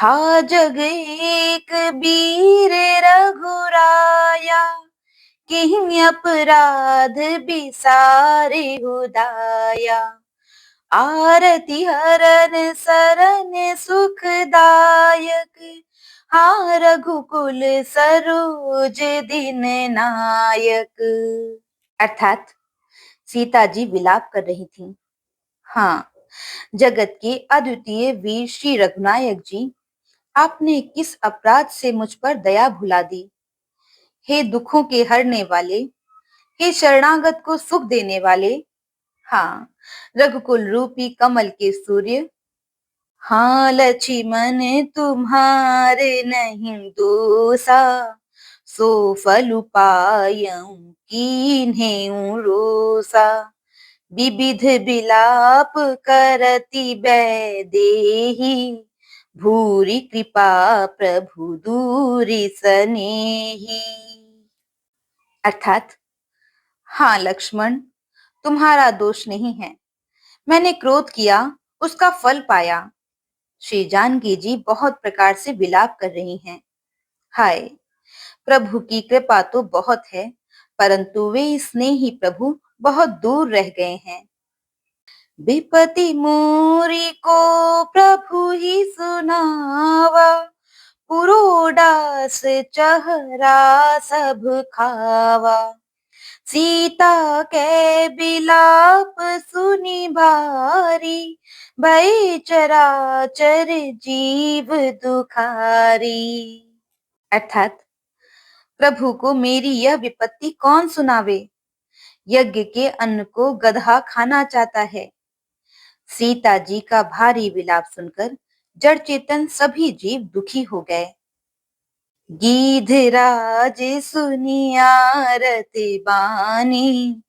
था जग एक वीर रघुराया, किन्हीं अपराध बिसारे हुदाया। आरती हरन सरन सुखदायक, हाँ रघुकुल सरोज दिन नायक। अर्थात सीता जी विलाप कर रही थी। हाँ, जगत के अद्वितीय वीर श्री रघुनायक जी, आपने किस अपराध से मुझ पर दया भुला दी। हे दुखों के हरने वाले, हे शरणागत को सुख देने वाले, हाँ रघुकुल रूपी कमल के सूर्य, हाँ लक्ष्मण तुम्हारे नहीं दोसा, सो फल पायऊं कीन्हें रोसा। विविध विलाप करति वैदेही, भूरि कृपा प्रभु दूरि सनेही। अर्थात, हाँ लक्ष्मण, तुम्हारा दोष नहीं है, मैंने क्रोध किया, उसका फल पाया। श्री जानकी जी बहुत प्रकार से विलाप कर रही हैं। हाय, प्रभु की कृपा तो बहुत है, परंतु वे स्नेही प्रभु बहुत दूर रह गए हैं। विपति मोरी को प्रभु ही सुनावा, पुरोडास चहरा सब खावा। सीता के बिलाप सुनी भारी, भई चराचर जीव दुखारी। अर्थात, प्रभु को मेरी यह विपत्ति कौन सुनावे। यज्ञ के अन्न को गधा खाना चाहता है। सीता जी का भारी विलाप सुनकर जड़ चेतन सभी जीव दुखी हो गए। गीधराज सुनिया रति बानी,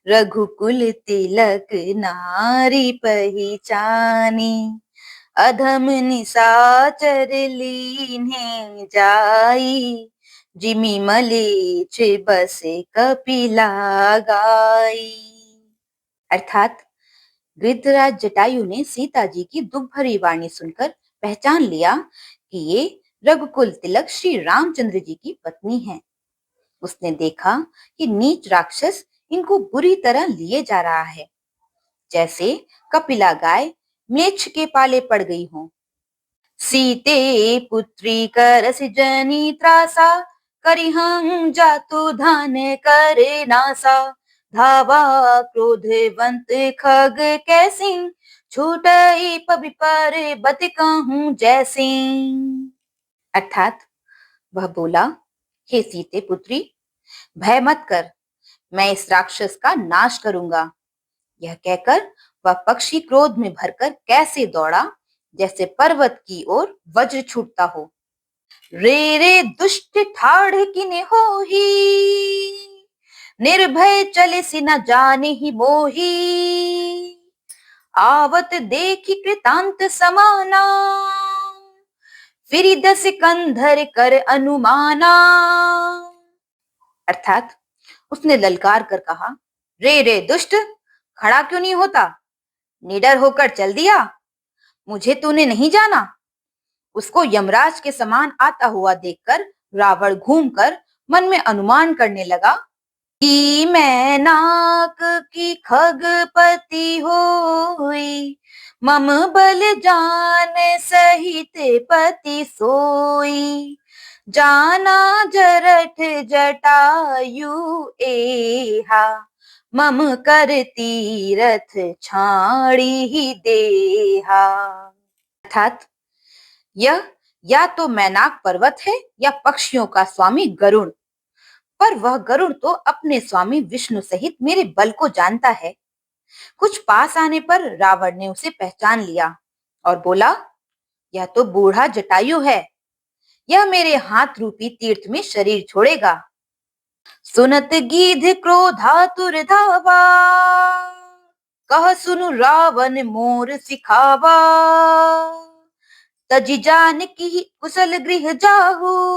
रघुकुल तिलक नारी पहिचानी। अधम निशाचर लीन्हे जाई, जिमि मलेच्छ बसे कपिला गाई। अर्थात, गृद्धराज जटायु ने सीता जी की दुख भरी वाणी सुनकर पहचान लिया कि ये रघुकुल तिलक श्री रामचंद्र जी की पत्नी है। उसने देखा कि नीच राक्षस इनको बुरी तरह लिए जा रहा है, जैसे कपिला गाय म्लेच्छ के पाले पड़ गई हो। सीते पुत्री करस जनी त्रासा, करिहं जातु धान करे नासा। धावा क्रोधवंत खग कैसिं, छूटई पविपर बत कहूं जैसिं। अर्थात, वह बोला, हे सीते पुत्री, भय मत कर, मैं इस राक्षस का नाश करूंगा। यह कहकर वह पक्षी क्रोध में भरकर कैसे दौड़ा, जैसे पर्वत की ओर वज्र छूटता हो। रे रे दुष्ट ठाढ़ किने होही, निर्भय चले सि न जाने ही मोही। आवत देखि कृतांत समाना, फिरि दस कंधर कर अनुमाना। अर्थात, उसने ललकार कर कहा, रे रे दुष्ट, खड़ा क्यों नहीं होता, निडर होकर चल दिया। मुझे तूने नहीं जाना। उसको यमराज के समान आता हुआ देखकर रावण घूमकर मन में अनुमान करने लगा कि मैं नाक की खगपति होई, मम बल जान सहित पति सोई। जाना जरठ जटायु एहा, मम कर तीरथ छाड़ी ही देहा। अर्थात, यह या तो मैनाक पर्वत है या पक्षियों का स्वामी गरुड़, पर वह गरुड़ तो अपने स्वामी विष्णु सहित मेरे बल को जानता है। कुछ पास आने पर रावण ने उसे पहचान लिया और बोला, यह तो बूढ़ा जटायु है, यह मेरे हाथ रूपी तीर्थ में शरीर छोड़ेगा। सुनत गीध क्रोधातुर धावा, कह सुनु रावण मोर सिखावा। तजि जानकी कुशल गृह जाहू,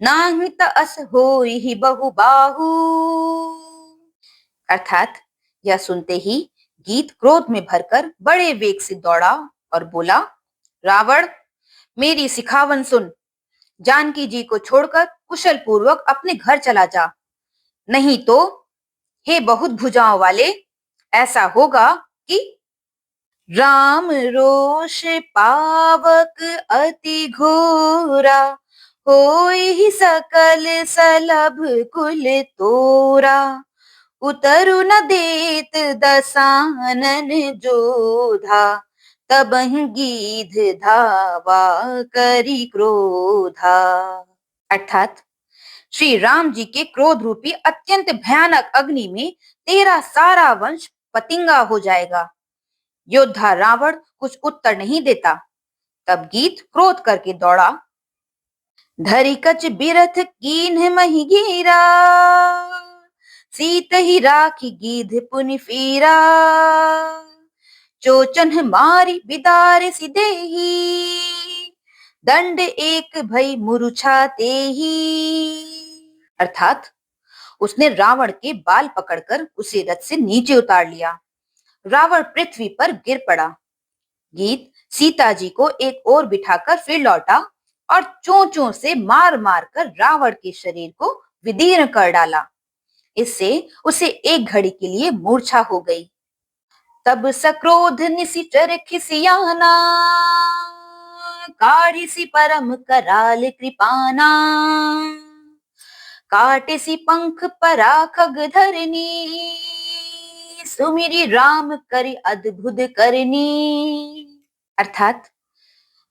नाही तअस होई बहु बाहू। अर्थात, यह सुनते ही गीत क्रोध में भरकर बड़े वेग से दौड़ा और बोला, रावण, मेरी सिखावन सुन, जानकी जी को छोड़कर कुशल पूर्वक अपने घर चला जा, नहीं तो हे बहुत भुजाओं वाले, ऐसा होगा कि राम रोष पावक अति घोरा, होई सकल सलभ कुल तोरा, उतरु न देत दसानन जोधा, तबहि गीध धावा करी क्रोधा। अर्थात श्री राम जी के क्रोध रूपी अत्यंत भयानक अग्नि में तेरा सारा वंश पतिंगा हो जाएगा। योद्धा रावण कुछ उत्तर नहीं देता। तब गीत क्रोध करके दौड़ा, धरी कच बिरथ कीन्ह मही घेरा, सीत ही राखी गीध पुनि फीरा, चोचन मारी बिदार सिदेही, दंड एक भई मुरुछा तेही। अर्थात उसने रावण के बाल पकड़कर उसे रथ से नीचे उतार लिया। रावण पृथ्वी पर गिर पड़ा। गीत सीता जी को एक ओर बिठाकर फिर लौटा और चोंचों से मार मार कर रावण के शरीर को विदीर्ण कर डाला। इससे उसे एक घड़ी के लिए मूर्छा हो गई। तब सक्रोध निशिचर खिसियाना, काढ़िसी परम कराल कृपाना, काटिसी पंख परा खग धरनी, सुमिरी राम करि अद्भुत करनी। अर्थात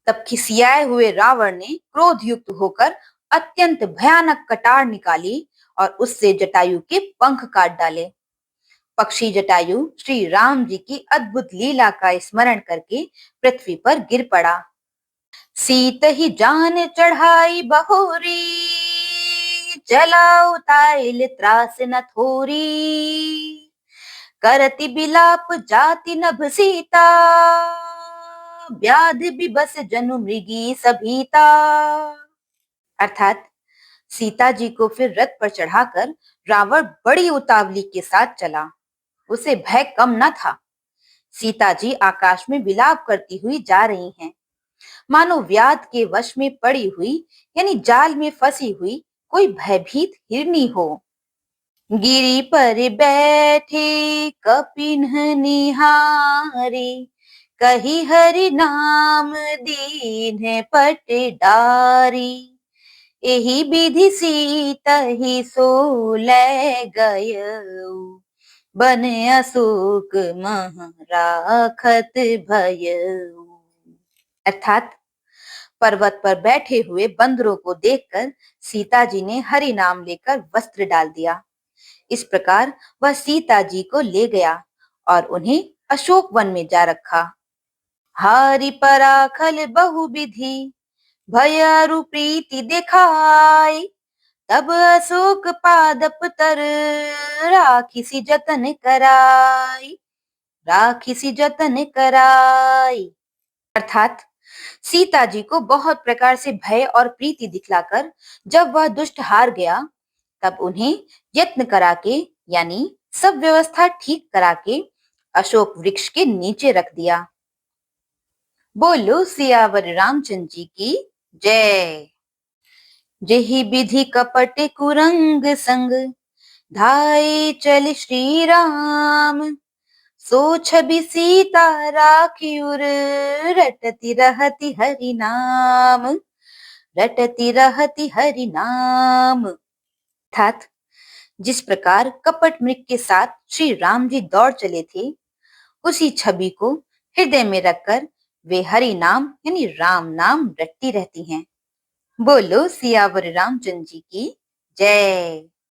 तब खिसियाए हुए रावण ने क्रोध युक्त होकर अत्यंत भयानक कटार निकाली और उससे जटायु के पंख काट डाले। पक्षी जटायु श्री राम जी की अद्भुत लीला का स्मरण करके पृथ्वी पर गिर पड़ा। सीत ही जान चढ़ाई बहोरी, चला उताइल त्रास न थोरी, करति बिलाप जाति नभ सीता, व्याध बिबस जनु मृगी सभीता। अर्थात सीता जी को फिर रथ पर चढ़ाकर रावण बड़ी उतावली के साथ चला। उसे भय कम न था। सीता जी आकाश में विलाप करती हुई जा रही हैं, मानो व्याध के वश में पड़ी हुई यानी जाल में फंसी हुई कोई भयभीत हिरनी हो। गिरी पर बैठे कपिन्ह निहारे, कही हरि नाम दीन्ह पट डारी, एही विधि सीता ही सो ले गयऊ, बन अशोक मह राखत भयऊ। अर्थात पर्वत पर बैठे हुए बंदरों को देखकर सीता जी ने हरि नाम लेकर वस्त्र डाल दिया। इस प्रकार वह सीता जी को ले गया और उन्हें अशोक वन में जा रखा। हारि पराखल बहु विधि, भयरु प्रीति दिखाई, तब अशोक पादप तर, राखिसी जतन कराई, राखिसी जतन कराई। अर्थात सीता जी को बहुत प्रकार से भय और प्रीति दिखलाकर जब वह दुष्ट हार गया, तब उन्हें यत्न करा के यानी सब व्यवस्था ठीक करा के अशोक वृक्ष के नीचे रख दिया। बोलो सियावर रामचंद्र जी की जय। जेहि विधि कपट कुरंग संग, धाये चल श्री राम, सो छवि सीता राखी उर, रटती रहती हरि नाम, रटती रहती हरि नाम। अर्थात जिस प्रकार कपट मृग के साथ श्री राम जी दौड़ चले थे, उसी छवि को हृदय में रखकर वे हरि नाम यानी राम नाम रटती रहती हैं। बोलो सियावर रामचंद्र जी की जय।